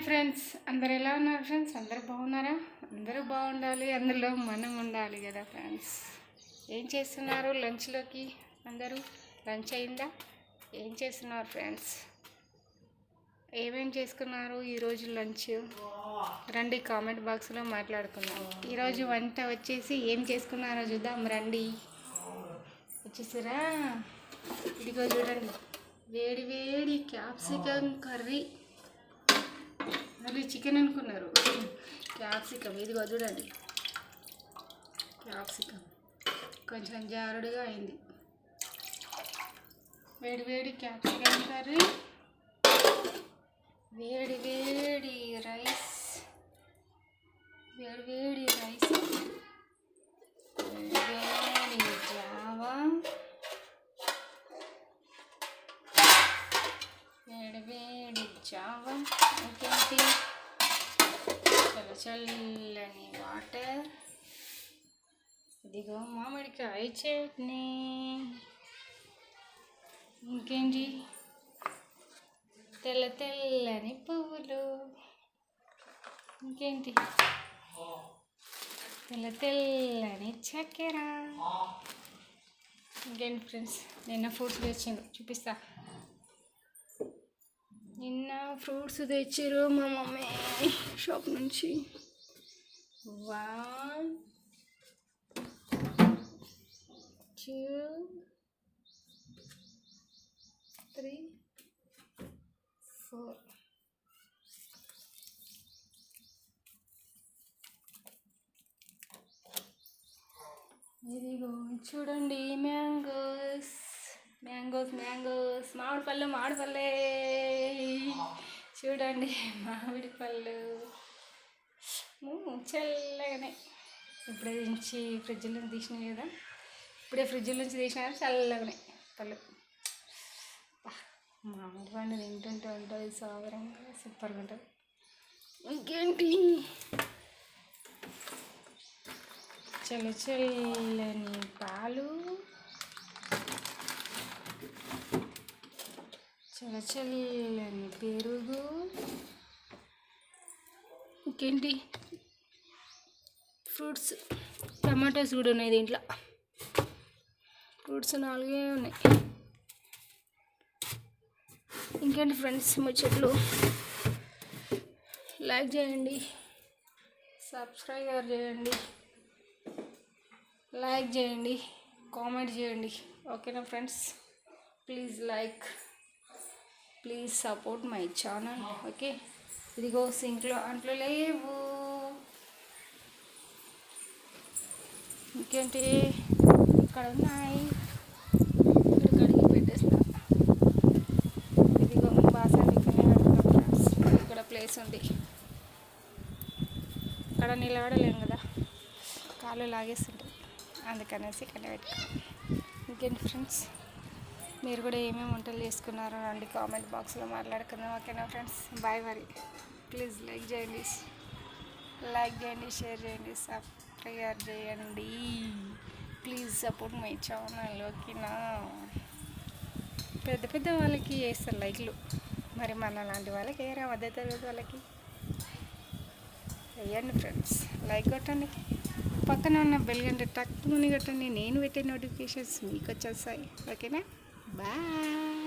Friends, అందరు ఎలా ఉన్నారు ఫ్రెండ్స్? అందరూ బాగున్నారా? అందరూ బాగుండాలి, అందులో మనం ఉండాలి కదా ఫ్రెండ్స్. ఏం చేస్తున్నారు? లంచ్లోకి అందరూ లంచ్ అయిందా? ఏం చేస్తున్నారు ఫ్రెండ్స్? ఏమేం చేసుకున్నారు ఈరోజు లంచ్? రండి కామెంట్ బాక్స్లో మాట్లాడుకుందాం. ఈరోజు వంట వచ్చేసి ఏం చేసుకున్నారో చూద్దాం రండి. వచ్చేసారా? ఇదిగో చూడండి, వేడి వేడి క్యాప్సికమ్ కర్రీ. మళ్ళీ చికెన్ అనుకున్నారు, క్యాప్సికమ్. ఇదిగో చూడండి, క్యాప్సికమ్ కొంచెం జారుడుగా అయింది. వేడి వేడి క్యాప్సికమ్ కర్రీ, వేడి వేడి రైస్, వేడి వేడి రైస్, వేడి జావా, వేడి వేడి జావా, ఇంకేంటి చల్లని వాటర్, ఇదిగో మామిడికాయ చట్నీ, ఇంకేంటి తెల్ల తెల్లని పువ్వులు, ఇంకేంటి తెల్ల తెల్లని చక్కెర. ఇంకేంటి ఫ్రెండ్స్, నిన్న ఫ్రూట్స్ తెచ్చిండు, చూపిస్తా. నిన్న ఫ్రూట్స్ తెచ్చారు మా మమ్మీ షాప్ నుంచి. 1 2 3 4. ఇదిగో చూడండి, మ్యాంగోస్ మ్యాంగోస్ మ్యాంగోస్, మామిడి పళ్ళే చూడండి, మామిడి పళ్ళు చల్లగానే. ఇప్పుడే నుంచి ఫ్రిడ్జ్ నుంచి తీసినాయి కదా, ఇప్పుడే ఫ్రిడ్జ్ నుంచి తీసినా చల్లగానే పళ్ళు. మామిడి పండు తింటుంటే ఉంటుంది సాగరంగా, సూపర్గా ఉంటుంది. ఇంకేంటి చల్లని పాలు, చల్లని పెరుగు, ఇంకేంటి ఫ్రూట్స్. టమాటోస్ కూడా ఉన్నాయి దీంట్లో, ఫ్రూట్స్ 4 ఉన్నాయి. ఇంకేంటి ఫ్రెండ్స్ ముచ్చట్లు? లైక్ చేయండి, సబ్స్క్రైబ్ చేయండి, లైక్ చేయండి, కామెంట్ చేయండి. ఓకేనా friends? Please like, please support my channel. Okay, ఇదిగో సింక్లో అంట్లు లేవు. ఇంకేంటి ఇక్కడ ఉన్నాయి, ఇక్కడ కడిగి పెట్టేస్తా. ఇదిగో బాసన్ ఇక్కడ ఫ్రెండ్స్, ఇక్కడ ప్లేస్ ఉంది. ఇక్కడ నిలబడలేము కదా, కాళ్ళు లాగేస్తుంటాయి, అందుకనేసి ఇక్కడ పెట్టుకున్నాం. ఇంకేంటి ఫ్రెండ్స్, మీరు కూడా ఏమేమి వంటలు చేసుకున్నారో రండి కామెంట్ బాక్స్లో మాట్లాడుకుందాం. ఓకేనా ఫ్రెండ్స్? బాయ్ మరి. ప్లీజ్ లైక్ చేయండి, షేర్ చేయండి, సబ్స్క్రైబ్ చేయండి. Please support my channel. ఓకేనా? పెద్ద పెద్ద వాళ్ళకి వేస్తారు లైక్లు, మరి మన లాంటి వాళ్ళకి వేయరా? మధ్య తరగతి వాళ్ళకి వేయండి ఫ్రెండ్స్, లైక్ కొట్టండి. పక్కన ఉన్న బెల్ గంట టక్కుని కొట్టండి, నేను పెట్టే నోటిఫికేషన్స్ మీకు వచ్చేస్తాయి. ఓకేనా? Bye.